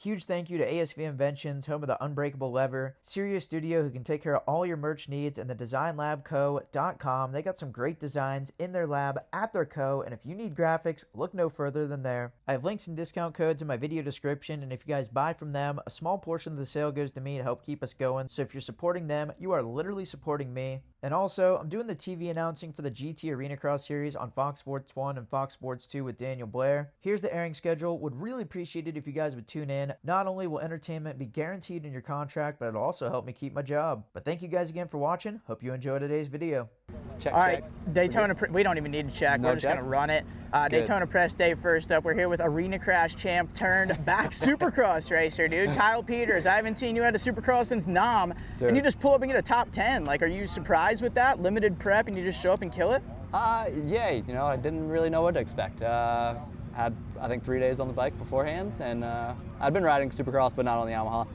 Huge thank you to ASV Inventions, home of the Unbreakable Lever, Serious Studio, who can take care of all your merch needs, and the DesignLabCo.com. They got some great designs in their lab at their co, and if you need graphics, look no further than there. I have links and discount codes in my video description, and if you guys buy from them, a small portion of the sale goes to me to help keep us going. So if you're supporting them, you are literally supporting me. And also, I'm doing the TV announcing for the GT Arena Cross Series on Fox Sports 1 and Fox Sports 2 with Daniel Blair. Here's the airing schedule. Would really appreciate it if you guys would tune in. Not only will entertainment be guaranteed in your contract, but it'll also help me keep my job. But thank you guys again for watching. Hope you enjoyed today's video. Check, All right, check. Daytona, we don't even need to check. No We're just check? going to run it. Daytona Press Day first up. We're here with Arena Crash champ turned back Supercross racer, dude. Kyle Peters. I haven't seen you at a Supercross since Nam, and you just pull up and get a top 10. Like, are you surprised with that? Limited prep and you just show up and kill it? Yeah, you know, I didn't really know what to expect. Had, I think, 3 days on the bike beforehand, and I'd been riding Supercross, but not on the Yamaha.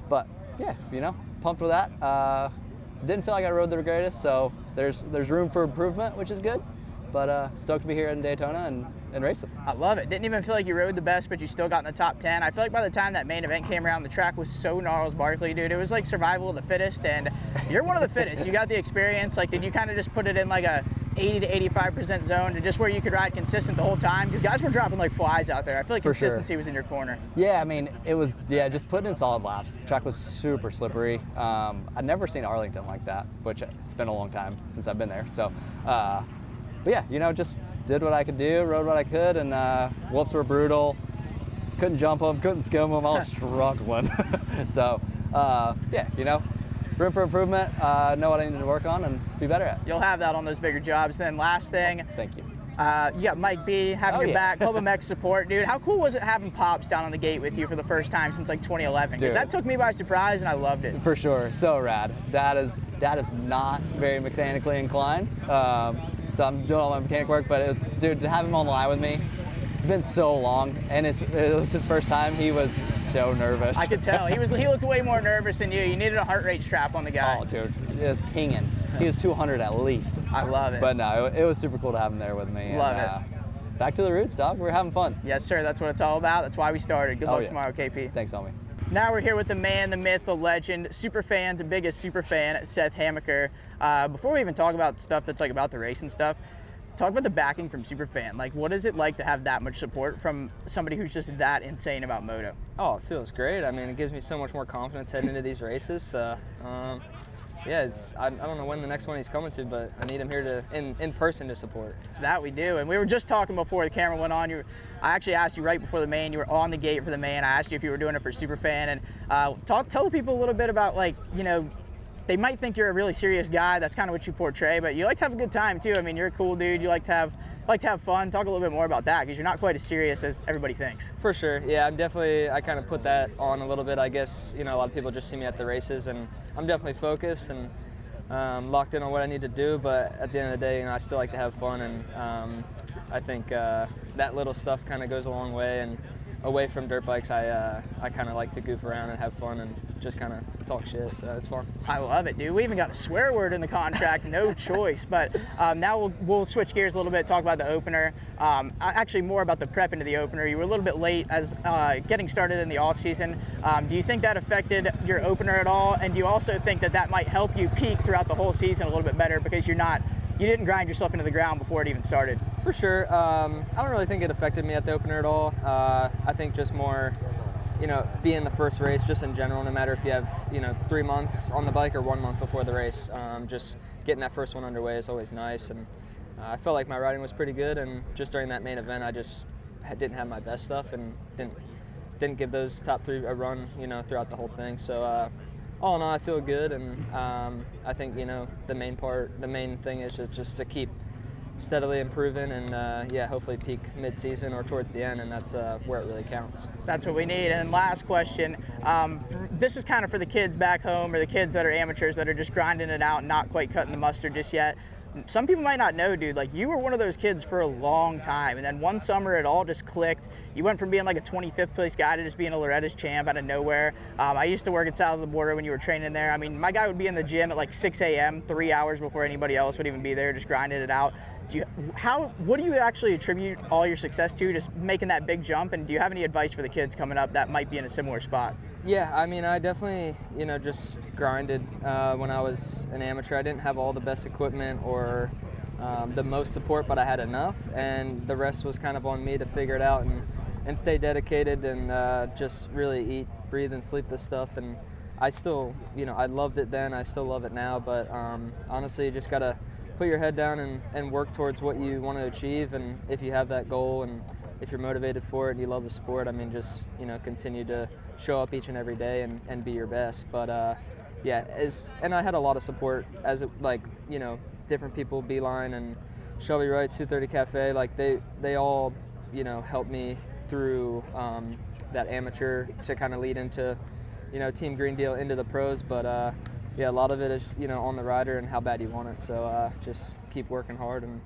But yeah, you know, pumped with that. Didn't feel like I rode the greatest, so there's room for improvement, which is good. But stoked to be here in Daytona and racing. I love it. Didn't even feel like you rode the best, but you still got in the top 10. I feel like by the time that main event came around, the track was so gnarls Barkley, dude. It was like survival of the fittest, and you're one of the fittest. You got the experience. Like, did you kind of just put it in like a 80 to 85% zone to just where you could ride consistent the whole time? Because guys were dropping like flies out there. I feel like consistency was in your corner. Yeah, I mean, it was, just putting in solid laps. The track was super slippery. I'd never seen Arlington like that, which it's been a long time since I've been there. So, but yeah, you know, just did what I could do, rode what I could, and whoops were brutal. Couldn't jump them, couldn't skim them, I was struggling. So, yeah, you know, room for improvement, know what I need to work on and be better at. You'll have that on those bigger jobs. Then last thing. Thank you. You got Mike B having your back, Club MX support, dude. How cool was it having Pops down on the gate with you for the first time since like 2011? Because that took me by surprise and I loved it. For sure, so rad. Dad is not very mechanically inclined, so I'm doing all my mechanic work. But dude, to have him on the line with me, it's been so long, and it was his first time. He was so nervous. I could tell. He looked way more nervous than you. You needed a heart rate strap on the guy. Oh, dude, it was pinging. He was 200 at least. I love it. But no, it was super cool to have him there with me. Love it. Back to the roots, dog. We're having fun. Yes, sir. That's what it's all about. That's why we started. Good luck tomorrow, KP. Thanks, homie. Now we're here with the man, the myth, the legend, super fan's biggest super fan, Seth Hammaker. Before we even talk about stuff that's like about the race and stuff, talk about the backing from Superfan. Like, what is it like to have that much support from somebody who's just that insane about moto? Oh, it feels great. I mean, it gives me so much more confidence heading into these races. Yeah, I don't know when the next one he's coming to, but I need him here to in person to support. That we do, and we were just talking before the camera went on. I actually asked you right before the main. You were on the gate for the main. I asked you if you were doing it for Superfan, and tell the people a little bit about, like, you know, they might think you're a really serious guy. That's kind of what you portray, but you like to have a good time too. I mean, you're a cool dude. You like to have fun. Talk a little bit more about that, because you're not quite as serious as everybody thinks. For sure. Yeah, I kind of put that on a little bit. I guess, you know, a lot of people just see me at the races, and I'm definitely focused and locked in on what I need to do. But at the end of the day, you know, I still like to have fun, and I think that little stuff kind of goes a long way. And away from dirt bikes, I kind of like to goof around and have fun and just kind of talk shit, so it's fun. I love it, dude. We even got a swear word in the contract, no choice. But now we'll switch gears a little bit, talk about the opener. Actually, more about the prep into the opener. You were a little bit late as getting started in the off season. Do you think that affected your opener at all? And do you also think that might help you peak throughout the whole season a little bit better, because you didn't grind yourself into the ground before it even started? For sure. I don't really think it affected me at the opener at all. I think just more, you know, being the first race, just in general, no matter if you have, you know, 3 months on the bike or 1 month before the race, just getting that first one underway is always nice. And I felt like my riding was pretty good, and just during that main event, I just didn't have my best stuff and didn't give those top three a run, you know, throughout the whole thing. So all in all, I feel good, and I think, you know, the main thing is just to keep steadily improving and yeah, hopefully peak mid-season or towards the end, and that's where it really counts. That's what we need. And last question, this is kind of for the kids back home, or the kids that are amateurs that are just grinding it out and not quite cutting the mustard just yet. some people might not know, dude, like you were one of those kids for a long time, and then one summer it all just clicked. You went from being like a 25th place guy to just being a Loretta's champ out of nowhere. I used to work at South of the Border when you were training there. I mean, my guy would be in the gym at like 6 a.m., 3 hours before anybody else would even be there, just grinding it out. What do you actually attribute all your success to, just making that big jump? And do you have any advice for the kids coming up that might be in a similar spot? Yeah, I mean, I definitely, just grinded when I was an amateur. I didn't have all the best equipment or the most support, but I had enough, and the rest was kind of on me to figure it out and stay dedicated and just really eat, breathe, and sleep this stuff. And I still, I loved it then. I still love it now, but honestly, you just got to put your head down and work towards what you want to achieve. And if you have that goal and if you're motivated for it and you love the sport, I mean, just, continue to show up each and every day and be your best. But and I had a lot of support different people, Beeline and Shelby Wright's 230 Cafe, like they all, helped me through that amateur to kind of lead into, Team Green Deal into the pros. But a lot of it is, on the rider and how bad you want it. So just keep working hard and,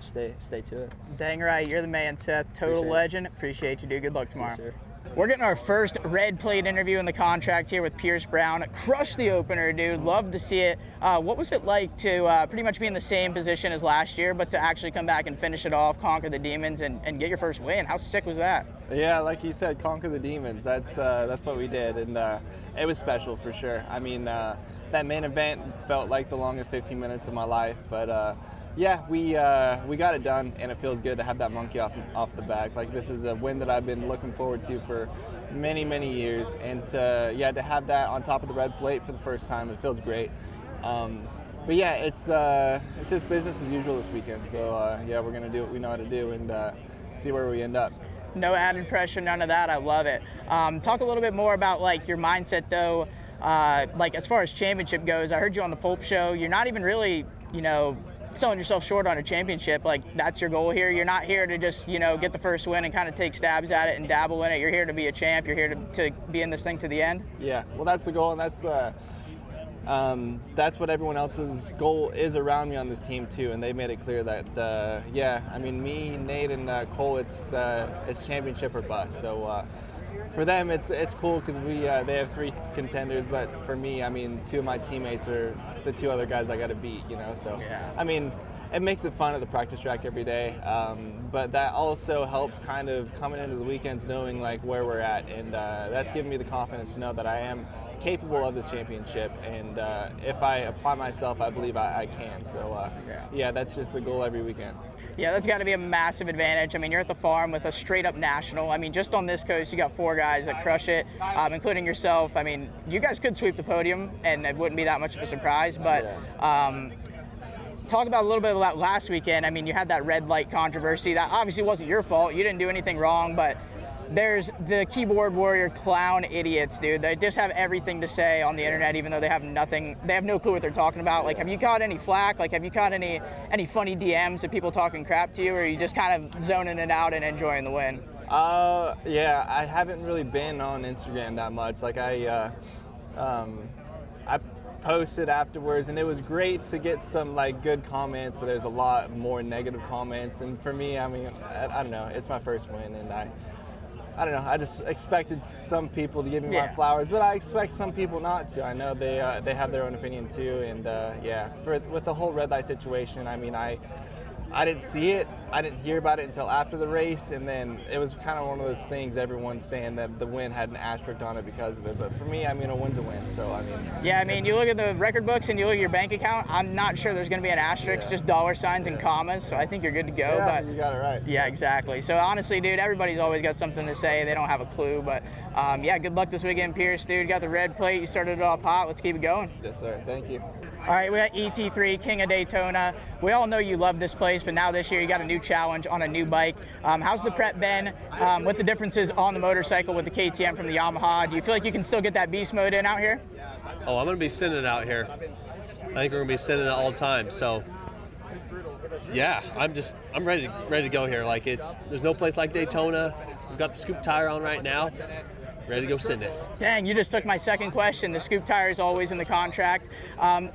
stay to it. Dang right. You're the man, Seth. Total legend. Appreciate you, dude. Good luck tomorrow. Yes, sir. We're getting our first red plate interview in the contract here with Pierce Brown. Crushed the opener, dude. Love to see it. What was it like to pretty much be in the same position as last year, but to actually come back and finish it off, conquer the demons, and get your first win? How sick was that? Yeah, like you said, conquer the demons. That's what we did, and it was special for sure. I mean, that main event felt like the longest 15 minutes of my life, but we got it done, and it feels good to have that monkey off the back. Like, this is a win that I've been looking forward to for many, many years, and to have that on top of the red plate for the first time, it feels great. But yeah, it's just business as usual this weekend. So we're gonna do what we know how to do and see where we end up. No added pressure, none of that. I love it. Talk a little bit more about like your mindset though. Like as far as championship goes, I heard you on the Pulp show. You're not even really, selling yourself short on a championship. Like, that's your goal here. You're not here to just, get the first win and kind of take stabs at it and dabble in it. You're here to be a champ. You're here to be in this thing to the end. Yeah, well, that's the goal, and that's what everyone else's goal is around me on this team too. And they made it clear that, me, Nate, and Cole, it's championship or bust. So for them, it's cool because they have 3 contenders. But for me, I mean, 2 of my teammates are the 2 other guys I got to beat. So yeah. I mean, it makes it fun at the practice track every day. But that also helps kind of coming into the weekends knowing like where we're at, and that's given me the confidence to know that I am capable of this championship, and if I apply myself, I believe I can. So that's just the goal every weekend. Yeah, that's got to be a massive advantage. I mean, you're at the farm with a straight-up national. I mean, just on this coast, you got 4 guys that crush it, including yourself. I mean, you guys could sweep the podium, and it wouldn't be that much of a surprise. But talk about a little bit about last weekend. I mean, you had that red light controversy. That obviously wasn't your fault. You didn't do anything wrong, but there's the keyboard warrior clown idiots, dude. They just have everything to say on the internet, even though they have nothing. They have no clue what they're talking about. Like, have you caught any flack? Like, have you caught any funny DMs of people talking crap to you, or are you just kind of zoning it out and enjoying the win? I haven't really been on Instagram that much. Like, I posted afterwards, and it was great to get some like good comments, but there's a lot more negative comments. And for me, I mean, I don't know. It's my first win, and I don't know. I just expected some people to give me my flowers, but I expect some people not to. I know they have their own opinion too, and with the whole red light situation, I mean, I didn't see it. I didn't hear about it until after the race, and then it was kind of one of those things, everyone's saying that the win had an asterisk on it because of it. But for me, I mean, a win's a win. So, I mean. Yeah, I mean, you look at the record books and you look at your bank account, I'm not sure there's going to be an asterisk, just dollar signs and commas. So I think you're good to go. Yeah, but you got it right. Yeah, exactly. So honestly, dude, everybody's always got something to say. They don't have a clue. But good luck this weekend, Pierce, dude. Got the red plate. You started it off hot. Let's keep it going. Yes, sir. Thank you. All right, we got ET3, King of Daytona. We all know you love this place, but now this year you got a new challenge on a new bike. How's the prep been? What the differences on the motorcycle with the KTM from the Yamaha? Do you feel like you can still get that beast mode in out here? Oh, I'm going to be sending it out here. I think we're going to be sending it all the time. So, yeah, I'm ready to go here. Like, there's no place like Daytona. We've got the scoop tire on right now. ready to go send it. Dang, you just took my second question. The scoop tire is always in the contract. How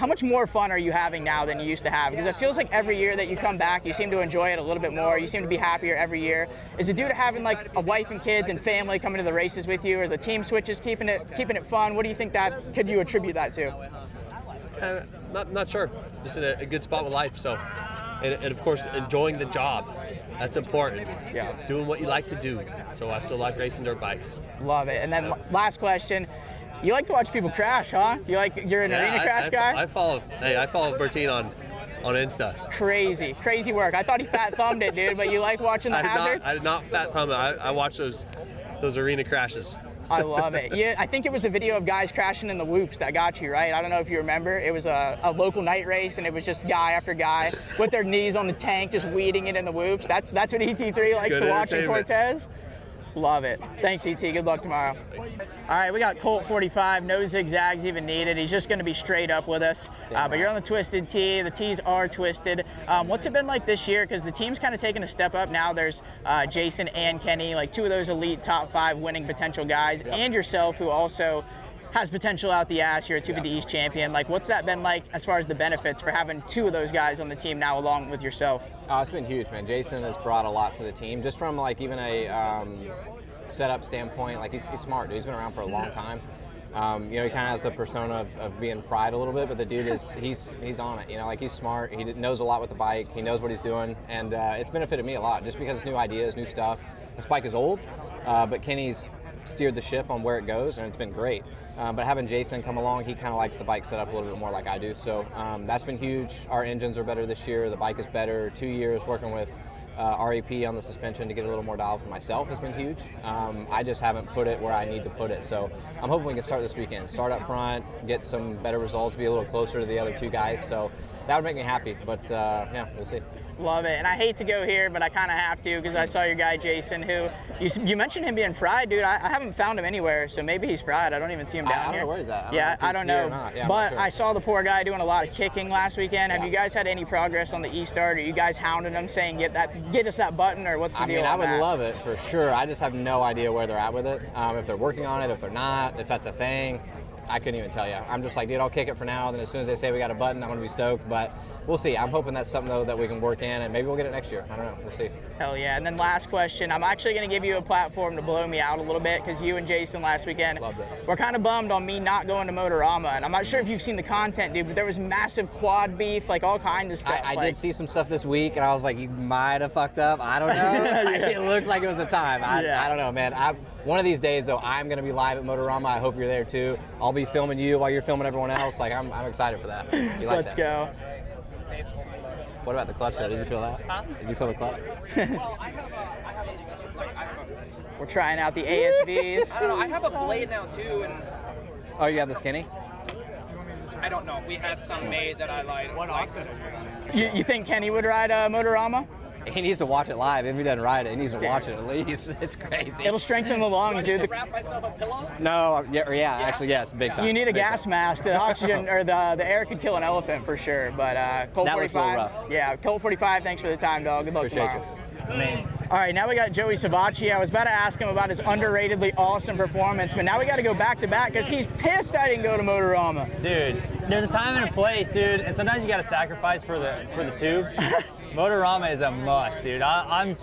much more fun are you having now than you used to have? Because it feels like every year that you come back, you seem to enjoy it a little bit more. You seem to be happier every year. Is it due to having like a wife and kids and family coming to the races with you, or the team switches keeping it fun? What do you think could you attribute that to? Not sure. Just in a good spot with life. So, and of course, enjoying the job. That's important. Yeah. Doing what you like to do. So I still like racing dirt bikes. Love it. And then last question. You like to watch people crash, huh? You're an arena crash guy? I follow Burkeen on Insta. Crazy work. I thought he fat thumbed it, dude, but you like watching the hazards? I did not fat thumb it. I watch those arena crashes. I love it. Yeah, I think it was a video of guys crashing in the whoops that got you, right? I don't know if you remember. It was a local night race, and it was just guy after guy with their knees on the tank, just weeding it in the whoops. That's what ET3 likes to watch in Cortez. Love it. Thanks, ET. Good luck tomorrow. Thanks. All right, we got Colt 45. No zigzags even needed. He's just going to be straight up with us. But you're on the twisted tee. The tees are twisted. What's it been like this year? Because the team's kind of taken a step up now. There's Jason and Kenny, like two of those elite top 5 winning potential guys, and yourself, who also has potential out the ass. You're a 250 East champion. Like, what's that been like as far as the benefits for having 2 of those guys on the team now along with yourself? Oh, it's been huge, man. Jason has brought a lot to the team, just from like even a setup standpoint. Like he's smart, dude. He's been around for a long time. He kind of has the persona of being fried a little bit, but the dude he's on it. Like he's smart. He knows a lot with the bike. He knows what he's doing, and it's benefited me a lot just because it's new ideas, new stuff. This bike is old, but Kenny's steered the ship on where it goes, and it's been great. But having Jason come along, he kind of likes the bike set up a little bit more like I do. So that's been huge. Our engines are better this year. The bike is better. 2 years working with REP on the suspension to get a little more dialed for myself has been huge. I just haven't put it where I need to put it. So I'm hoping we can start this weekend. Start up front, get some better results, be a little closer to the other 2 guys. So that would make me happy. But yeah, we'll see. Love it. And I hate to go here, but I kind of have to, because I saw your guy Jason, who you mentioned him being fried, dude. I haven't found him anywhere, so maybe he's fried. I don't even see him down here. I don't know where he's at. I don't know. Yeah, but sure. I saw the poor guy doing a lot of kicking last weekend. Have you guys had any progress on the E-Start? Are you guys hounding him, saying get us that button, or what's the deal? I would love it for sure. I just have no idea where they're at with it. If they're working on it, if they're not, if that's a thing. I couldn't even tell you. I'm just like, dude, I'll kick it for now. Then as soon as they say we got a button, I'm going to be stoked. But we'll see. I'm hoping that's something, though, that we can work in, and maybe we'll get it next year. I don't know. We'll see. Hell yeah. And then last question. I'm actually going to give you a platform to blow me out a little bit, because you and Jason last weekend were kind of bummed on me not going to Motorama. And I'm not sure if you've seen the content, dude, but there was massive quad beef, like all kinds of stuff. I did see some stuff this week, and I was like, you might have fucked up. I don't know. It looked like it was the time. I don't know, man. One of these days, though, I'm going to be live at Motorama. I hope you're there, too. I'll be filming you while you're filming everyone else. Like, I'm excited for that. You like Let's go. What about the clutch, though? Did you feel that? Huh? Did you feel the clutch? We're trying out the ASVs. I don't know. I have a blade now, too. And oh, you have the skinny? I don't know. We had some made that I liked. What offset? You think Kenny would ride a Motorama? He needs to watch it live. If he doesn't ride it, he needs to watch it at least. It's crazy. It'll strengthen the lungs, dude. Wrap myself a pillow? No, yeah, actually, yes, big time. You need a big gas time. mask. The oxygen or the air could kill an elephant for sure. But Colt 45. Yeah, Colt 45. Thanks for the time, dog. Good luck tomorrow. Amazing. All right, now we got Joey Savatgy. I was about to ask him about his underratedly awesome performance, but now we got to go back to back because he's pissed I didn't go to Motorama. Dude, there's a time and a place, dude, and sometimes you got to sacrifice for the tube. Motorama is a must, dude. I'm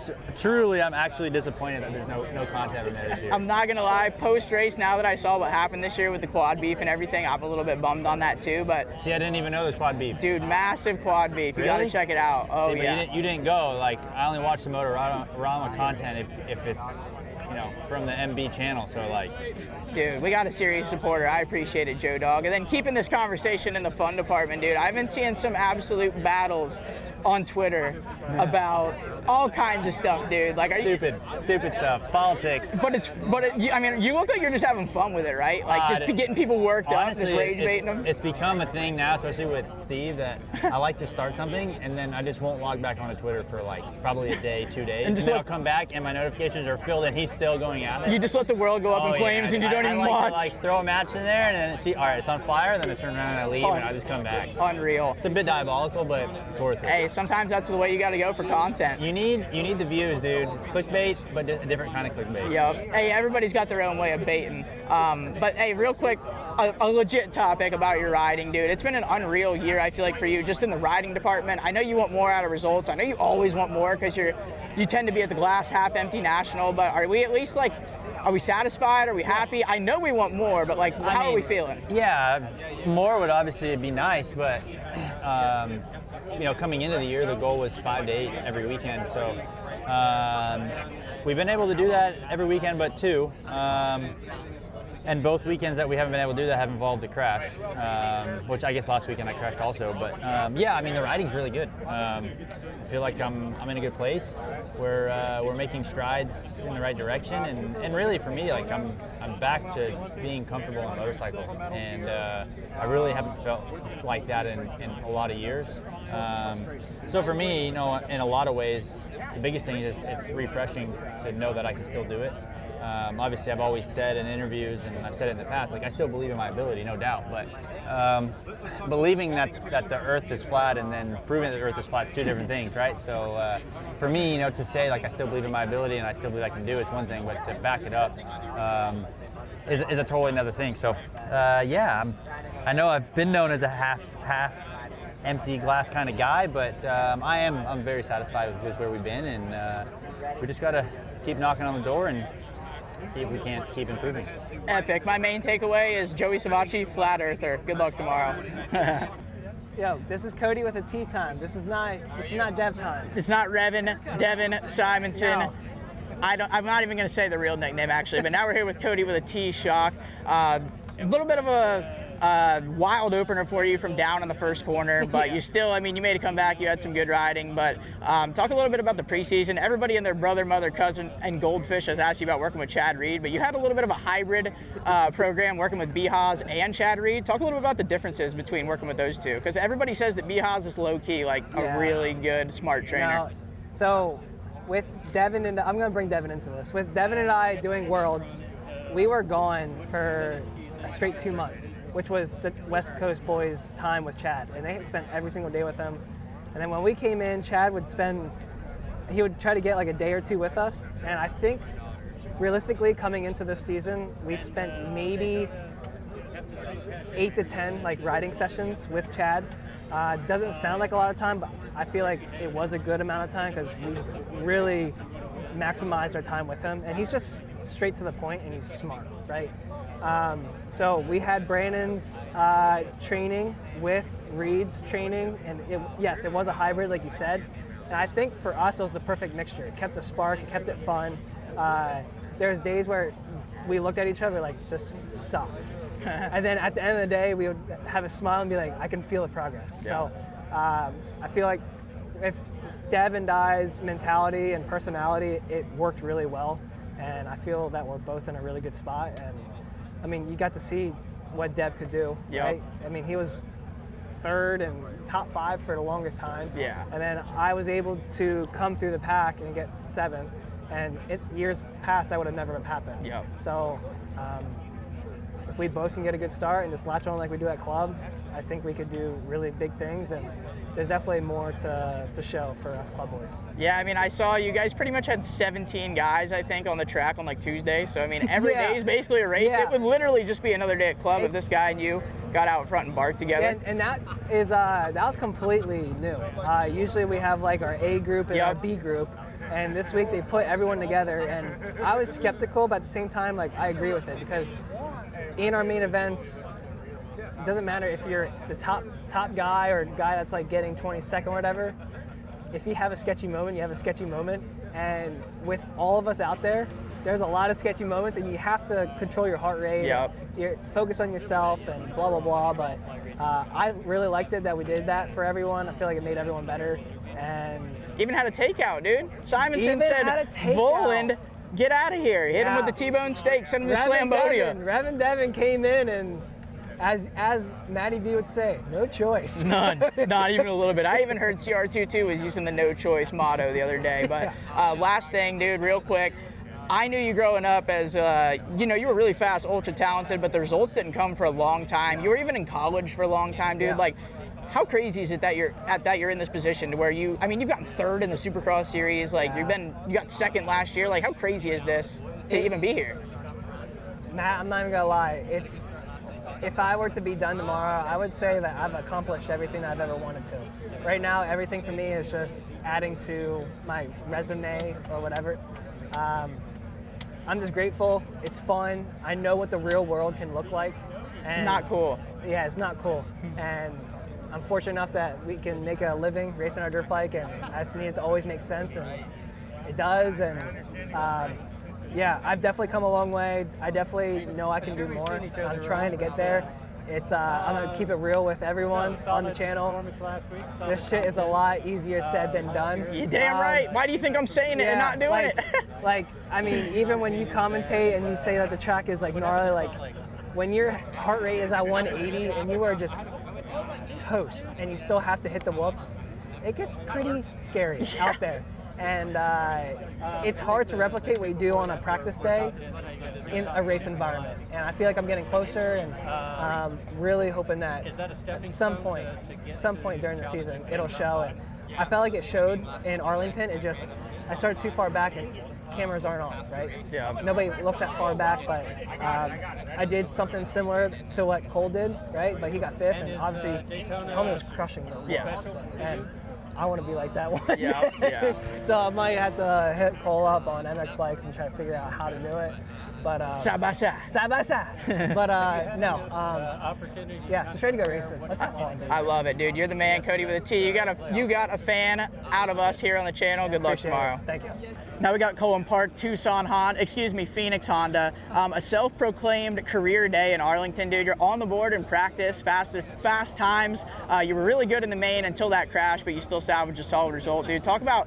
actually disappointed that there's no content in there this year. I'm not gonna lie, post-race, now that I saw what happened this year with the quad beef and everything, I'm a little bit bummed on that too, but... See, I didn't even know there's quad beef. Dude, massive quad beef. You Really? gotta check it out. Oh, See, yeah. But you didn't go. Like, I only watch the Motorama content if it's, from the MB channel, so like... Dude, we got a serious supporter. I appreciate it, Joe Dog. And then keeping this conversation in the fun department, dude, I've been seeing some absolute battles on Twitter about all kinds of stuff, dude. Like, stupid stuff, politics. I mean, you look like you're just having fun with it, right? Like, just getting people worked honestly, up, just rage baiting them. It's become a thing now, especially with Steve, that I like to start something and then I just won't log back onto Twitter for like probably a day, 2 days, and then I'll come back and my notifications are filled and he's still going at it. You just let the world go up in flames and you don't even watch. I like to throw a match in there and then see, all right, it's on fire, then I turn around and I leave and I just come back. Unreal. It's a bit diabolical, but it's worth it. Hey, sometimes that's the way you got to go for content. You You need the views, dude. It's clickbait, but a different kind of clickbait. Yep. Hey, everybody's got their own way of baiting. But hey, real quick, a legit topic about your riding, dude. It's been an unreal year, I feel like, for you, just in the riding department. I know you want more out of results. I know you always want more because you tend to be at the glass half empty national. But are we at least like, are we satisfied? Are we happy? I know we want more, but like, how are we feeling? Yeah, more would obviously be nice, but coming into the year, the goal was 5 to 8 every weekend. So we've been able to do that every weekend, but 2. And both weekends that we haven't been able to do that have involved a crash, which I guess last weekend I crashed also. But yeah, I mean, the riding's really good. I feel like I'm in a good place. We're making strides in the right direction, and really for me, like I'm back to being comfortable on a motorcycle, and I really haven't felt like that in a lot of years. So for me, in a lot of ways, the biggest thing is it's refreshing to know that I can still do it. Obviously, I've always said in interviews, and I've said it in the past, like I still believe in my ability, no doubt. But believing that the Earth is flat and then proving that the Earth is flat is 2 different things, right? So for me, to say like I still believe in my ability and I still believe I can do it's one thing, but to back it up is a totally another thing. So yeah, I know I've been known as a half empty glass kind of guy, but I'm very satisfied with where we've been, and we just got to keep knocking on the door and see if we can't keep improving. Epic. My main takeaway is Joey Savatgy, flat earther. Good luck tomorrow. Yo, this is Cody with a tea time. This is not Dev time. It's not Devin Simonson. No. I'm not even going to say the real nickname actually, but now we're here with Cody with a T, Schock. A little bit of a wild opener for you from down in the first corner, but you still, you made a comeback, you had some good riding, but talk a little bit about the preseason. Everybody and their brother, mother, cousin, and Goldfish has asked you about working with Chad Reed, but you had a little bit of a hybrid program working with B-Haas and Chad Reed. Talk a little bit about the differences between working with those two, because everybody says that B-Haas is low-key, like a really good, smart trainer. Now, so with Devin, and I'm going to bring Devin into this, with Devin and I doing Worlds, we were gone for a straight 2 months, which was the West Coast boys' time with Chad, and they spent every single day with him. And then when we came in, Chad would try to get like a day or 2 with us, and I think realistically coming into this season, we spent maybe 8 to 10 like riding sessions with Chad. Doesn't sound like a lot of time, but I feel like it was a good amount of time because we really maximized our time with him, and he's just straight to the point and he's smart, right? So we had Brandon's training with Reed's training, and yes, it was a hybrid like you said, and I think for us it was the perfect mixture. It kept a spark, it kept it fun. There's days where we looked at each other like, this sucks. And then at the end of the day, we would have a smile and be like, I can feel the progress. Yeah. So I feel like with Dev and I's mentality and personality, it worked really well. And I feel that we're both in a really good spot. And you got to see what Dev could do, right? He was 3rd and top 5 for the longest time. Yeah. And then I was able to come through the pack and get 7th. And years past, that would have never have happened. Yep. So if we both can get a good start and just latch on like we do at club, I think we could do really big things. And there's definitely more to show for us club boys. Yeah, I saw you guys pretty much had 17 guys, I think, on the track on like Tuesday. So, every day is basically a race. Yeah. It would literally just be another day at club if this guy and you got out front and barked together. And that was completely new. Usually we have like our A group and our B group. And this week they put everyone together, and I was skeptical, but at the same time, like, I agree with it, because in our main events, it doesn't matter if you're the top guy or guy that's like getting 22nd or whatever. If you have a sketchy moment, you have a sketchy moment. And with all of us out there, there's a lot of sketchy moments, and you have to control your heart rate. Yep. You focus on yourself and blah, blah, blah. But I really liked it that we did that for everyone. I feel like it made everyone better. And even had a takeout, dude. Simonson said, Voland, get out of here. Hit him with the T-bone steak, send him to Slambodia. Revan Devin came in, and as Matty B would say, no choice. None, not even a little bit. I even heard CR22 was using the no choice motto the other day. But last thing, dude, real quick. I knew you growing up as, you were really fast, ultra talented, but the results didn't come for a long time. You were even in college for a long time, dude. Yeah. Like, how crazy is it that you're in this position to where you've gotten third in the Supercross series, like you got second last year. Like, how crazy is this to even be here? Matt, I'm not even gonna lie. If I were to be done tomorrow, I would say that I've accomplished everything I've ever wanted to. Right now, everything for me is just adding to my resume or whatever. I'm just grateful. It's fun. I know what the real world can look like. And not cool. Yeah, it's not cool. And I'm fortunate enough that we can make a living racing our dirt bike, and I just need it to always make sense, and it does. And yeah, I've definitely come a long way. I definitely know I can do more. I'm trying to get there. I'm gonna keep it real with everyone on the channel. This shit is a lot easier said than done. You're damn right. Why do you think I'm saying it and not doing it? Even when you commentate and you say that the track is like gnarly, like when your heart rate is at 180 and you are just toast and you still have to hit the whoops, it gets pretty scary out there. And it's hard to replicate what you do on a practice day in a race environment. And I feel like I'm getting closer, and really hoping that at some point during the season, it'll show. And I felt like it showed in Arlington. I started too far back, and cameras aren't on, right? Yeah. Nobody looks that far back, but I did something similar to what Cole did, right? But he got fifth, and obviously, homie was crushing them. Yeah. And I want to be like that one. Yeah. So I might have to hit Cole up on MX bikes and try to figure out how to do it. But side by side. But yeah, just ready to go racing. Let's have fun, dude. I love it, dude. You're the man, Cody with a T. You got a fan out of us here on the channel. Good luck tomorrow. Thank you. Now we got Cullen Park, Phoenix Honda. A self-proclaimed career day in Arlington, dude. You're on the board in practice, fast times. You were really good in the main until that crash, but you still salvaged a solid result, dude. Talk about,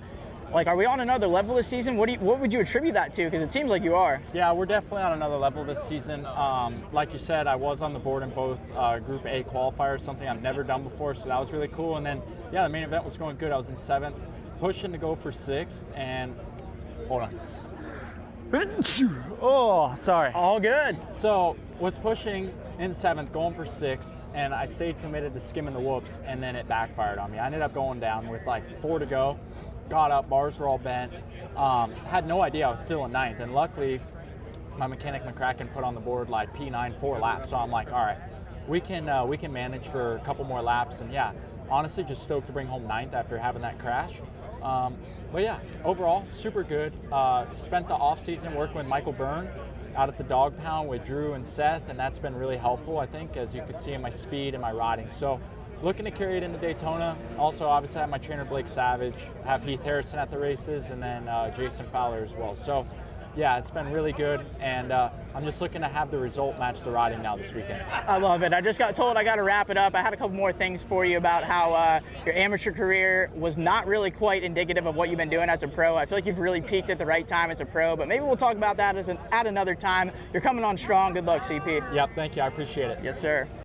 like, are we on another level this season? What would you attribute that to? Because it seems like you are. Yeah, we're definitely on another level this season. Like you said, I was on the board in both Group A qualifiers, something I've never done before, so that was really cool. And then, yeah, the main event was going good. I was in 7th, pushing to go for 6th, and hold on. Oh, sorry. All good. So, was pushing in 7th, going for 6th, and I stayed committed to skimming the whoops, and then it backfired on me. I ended up going down with like 4 to go. Got up, bars were all bent. Had no idea I was still in 9th, and luckily my mechanic McCracken put on the board like P9 4 laps, so I'm like, all right, we can manage for a couple more laps. And yeah, honestly, just stoked to bring home 9th after having that crash. But yeah, overall, super good. Spent the off season working with Michael Byrne out at the dog pound with Drew and Seth, and that's been really helpful, I think, as you could see in my speed and my riding. So looking to carry it into Daytona. Also, obviously, I have my trainer Blake Savage, have Heath Harrison at the races, and then Jason Fowler as well. So yeah, it's been really good, and I'm just looking to have the result match the riding now this weekend. I love it. I just got told I got to wrap it up. I had a couple more things for you about how your amateur career was not really quite indicative of what you've been doing as a pro. I feel like you've really peaked at the right time as a pro, but maybe we'll talk about that at another time. You're coming on strong. Good luck, CP. Yep, thank you. I appreciate it. Yes, sir.